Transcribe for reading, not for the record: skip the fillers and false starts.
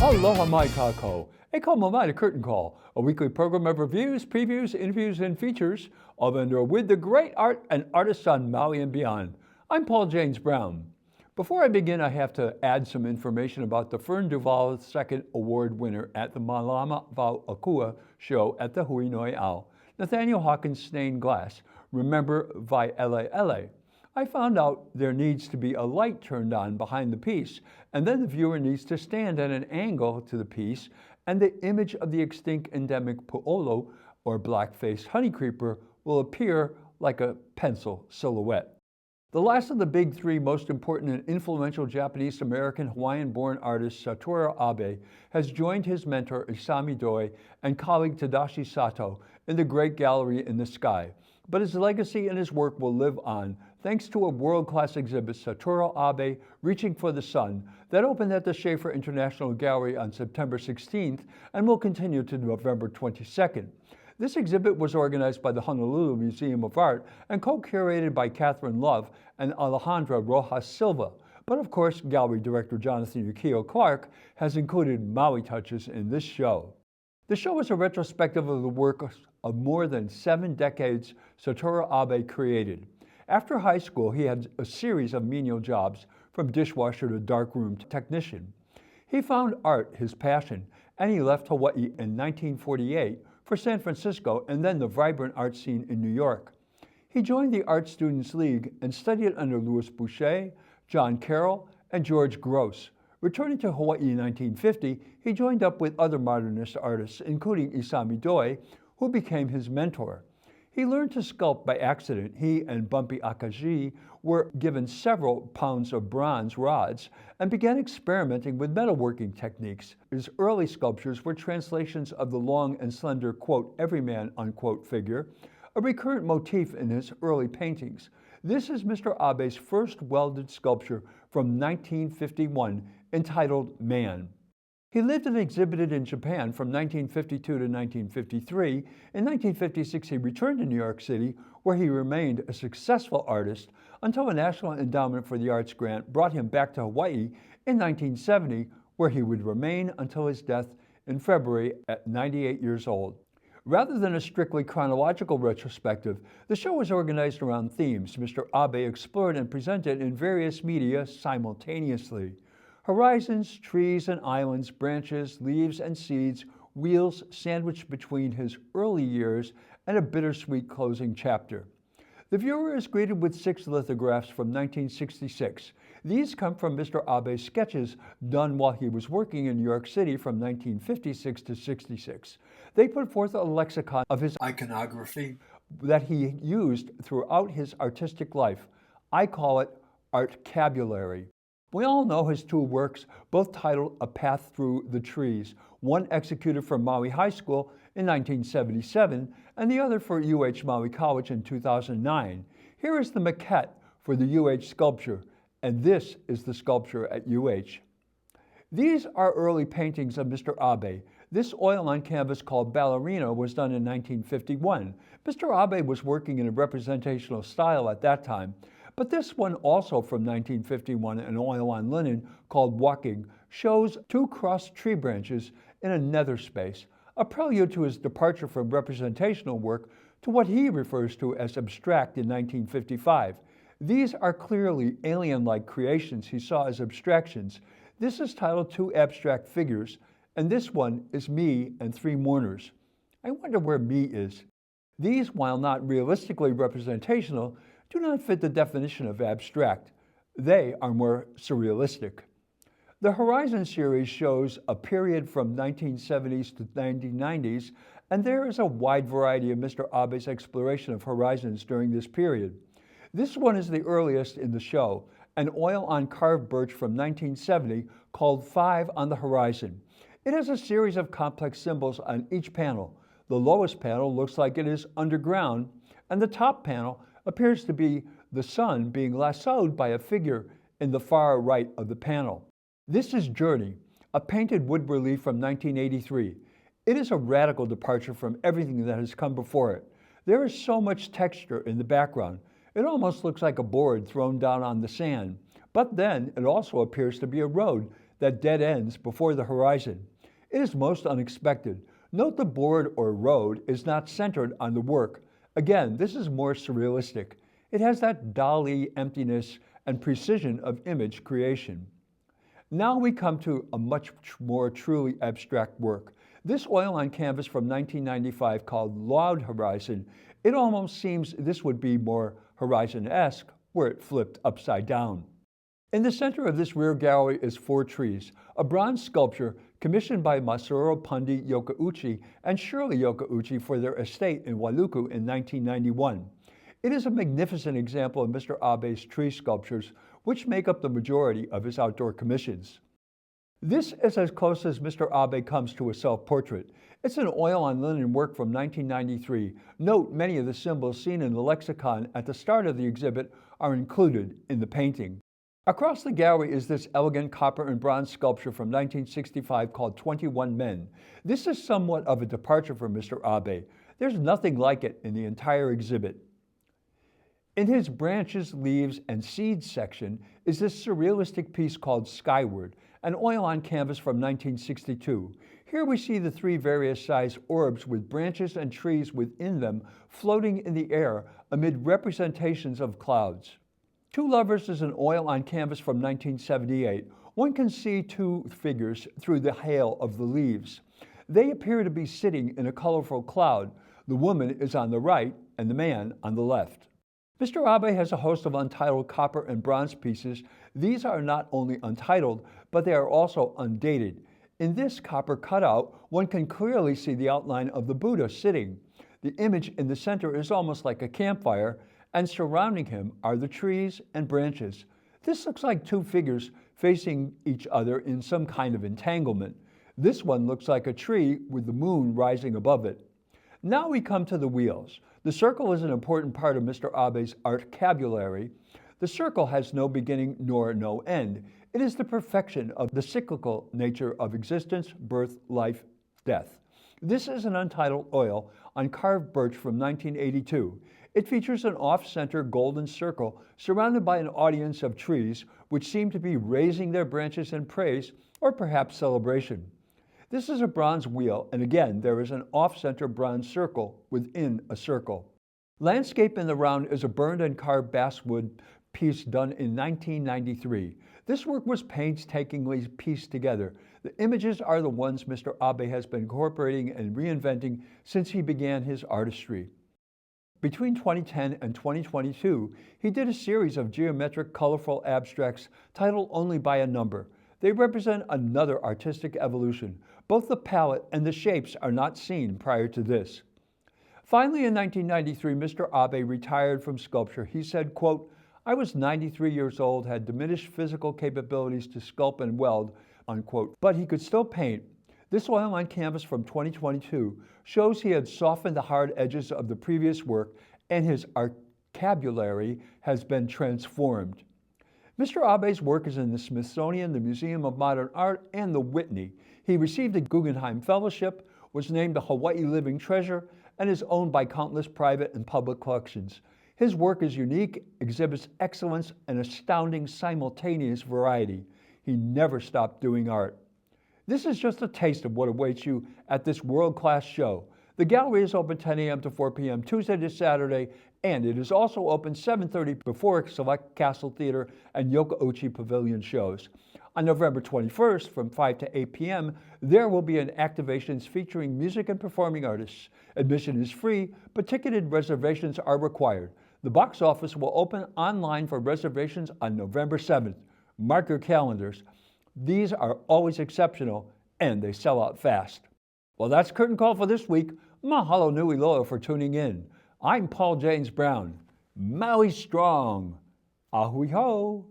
Aloha mai kākou. E kā mai the Curtain Call, a weekly program of reviews, previews, interviews, and features of and with the great art and artists on Maui and beyond. I'm Paul James Brown. Before I begin, I have to add some information about the Fern Duval Second Award winner at the Malama Vau Akua show at the Hui Noi Ao, Nathaniel Hawkins Stained Glass, Remember Vai Ele Ele. I found out there needs to be a light turned on behind the piece, and then the viewer needs to stand at an angle to the piece, and the image of the extinct endemic pu'olo, or black-faced honeycreeper, will appear like a pencil silhouette. The last of the big three most important and influential Japanese-American Hawaiian-born artist, Satoru Abe, has joined his mentor Isami Doi and colleague Tadashi Sato in the Great Gallery in the Sky. But his legacy and his work will live on thanks to a world-class exhibit, Saturo Abe, Reaching for the Sun, that opened at the Schaefer International Gallery on September 16th and will continue to November 22nd. This exhibit was organized by the Honolulu Museum of Art and co-curated by Catherine Love and Alejandra Rojas Silva. But of course, Gallery Director Jonathan Yukio Clark has included Maui touches in this show. The show is a retrospective of the work of more than 7 decades Satoru Abe created. After high school, he had a series of menial jobs, from dishwasher to darkroom technician. He found art his passion, and he left Hawaii in 1948 for San Francisco and then the vibrant art scene in New York. He joined the Art Students League and studied under Louis Boucher, John Carroll, and George Gross. Returning to Hawaii in 1950, he joined up with other modernist artists, including Isami Doi, who became his mentor. He learned to sculpt by accident. He and Bumpy Akaji were given several pounds of bronze rods and began experimenting with metalworking techniques. His early sculptures were translations of the long and slender, quote, everyman, unquote, figure, a recurrent motif in his early paintings. This is Mr. Abe's first welded sculpture from 1951, entitled Man. He lived and exhibited in Japan from 1952 to 1953. In 1956, he returned to New York City, where he remained a successful artist until a National Endowment for the Arts grant brought him back to Hawaii in 1970, where he would remain until his death in February at 98 years old. Rather than a strictly chronological retrospective, the show was organized around themes Mr. Abe explored and presented in various media simultaneously. Horizons, trees and islands, branches, leaves and seeds, wheels sandwiched between his early years and a bittersweet closing chapter. The viewer is greeted with 6 lithographs from 1966. These come from Mr. Abe's sketches done while he was working in New York City from 1956 to 66. They put forth a lexicon of his iconography that he used throughout his artistic life. I call it artcabulary. We all know his 2 works, both titled A Path Through the Trees, one executed from Maui High School in 1977 and the other for UH Maui College in 2009. Here is the maquette for the UH sculpture, and this is the sculpture at UH. These are early paintings of Mr. Abe. This oil-on canvas called Ballerina was done in 1951. Mr. Abe was working in a representational style at that time. But this one, also from 1951, an oil-on linen called Walking, shows 2 crossed tree branches in a nether space, a prelude to his departure from representational work to what he refers to as abstract in 1955. These are clearly alien-like creations he saw as abstractions. This is titled 2 Abstract Figures, and this one is Me and 3 Mourners. I wonder where Me is. These, while not realistically representational, do not fit the definition of abstract. They are more surrealistic. The Horizon series shows a period from 1970s to 1990s, and there is a wide variety of Mr. Abe's exploration of horizons during this period. This one is the earliest in the show, an oil-on carved birch from 1970 called 5 on the Horizon. It has a series of complex symbols on each panel. The lowest panel looks like it is underground, and the top panel appears to be the sun being lassoed by a figure in the far right of the panel. This is Journey, a painted wood relief from 1983. It is a radical departure from everything that has come before it. There is so much texture in the background. It almost looks like a board thrown down on the sand. But then it also appears to be a road that dead ends before the horizon. It is most unexpected. Note the board or road is not centered on the work. Again, this is more surrealistic. It has that Dali emptiness and precision of image creation. Now we come to a much more truly abstract work. This oil on canvas from 1995 called Loud Horizon, it almost seems this would be more Horizon-esque were it flipped upside down. In the center of this rear gallery is 4 trees, a bronze sculpture commissioned by Masaru Pundi Yokauchi and Shirley Yokauchi for their estate in Wailuku in 1991. It is a magnificent example of Mr. Abe's tree sculptures, which make up the majority of his outdoor commissions. This is as close as Mr. Abe comes to a self-portrait. It's an oil on linen work from 1993. Note many of the symbols seen in the lexicon at the start of the exhibit are included in the painting. Across the gallery is this elegant copper and bronze sculpture from 1965 called 21 Men. This is somewhat of a departure from Mr. Abe. There's nothing like it in the entire exhibit. In his branches, leaves, and seeds section is this surrealistic piece called Skyward, an oil on canvas from 1962. Here we see the 3 various size orbs with branches and trees within them floating in the air amid representations of clouds. Two Lovers is an oil on canvas from 1978. One can see 2 figures through the hail of the leaves. They appear to be sitting in a colorful cloud. The woman is on the right and the man on the left. Mr. Abe has a host of untitled copper and bronze pieces. These are not only untitled, but they are also undated. In this copper cutout, one can clearly see the outline of the Buddha sitting. The image in the center is almost like a campfire, and surrounding him are the trees and branches. This looks like 2 figures facing each other in some kind of entanglement. This one looks like a tree with the moon rising above it. Now we come to the wheels. The circle is an important part of Mr. Abe's artcabulary. The circle has no beginning nor no end. It is the perfection of the cyclical nature of existence, birth, life, death. This is an untitled oil on carved birch from 1982. It features an off-center golden circle surrounded by an audience of trees which seem to be raising their branches in praise or perhaps celebration. This is a bronze wheel, and again, there is an off-center bronze circle within a circle. Landscape in the round is a burned and carved basswood piece done in 1993. This work was painstakingly pieced together. The images are the ones Mr. Abe has been incorporating and reinventing since he began his artistry. Between 2010 and 2022, he did a series of geometric, colorful abstracts titled Only by a Number. They represent another artistic evolution. Both the palette and the shapes are not seen prior to this. Finally, in 1993, Mr. Abe retired from sculpture. He said, quote, "I was 93 years old, had diminished physical capabilities to sculpt and weld," unquote, but he could still paint. This oil on canvas from 2022 shows he had softened the hard edges of the previous work and his artcabulary has been transformed. Mr. Abe's work is in the Smithsonian, the Museum of Modern Art, and the Whitney. He received a Guggenheim Fellowship, was named a Hawaiʻi Living Treasure, and is owned by countless private and public collections. His work is unique, exhibits excellence, and astounding simultaneous variety. He never stopped doing art. This is just a taste of what awaits you at this world-class show. The gallery is open 10 a.m. to 4 p.m. Tuesday to Saturday, and it is also open 7:30 before select Castle Theater and Yokauchi Pavilion shows. On November 21st from 5 to 8 p.m., there will be an activations featuring music and performing artists. Admission is free, but ticketed reservations are required. The box office will open online for reservations on November 7th. Mark your calendars. These are always exceptional, and they sell out fast. Well, that's Curtain Call for this week. Mahalo nui loa for tuning in. I'm Paul James Brown. Maui strong. Ahui ho.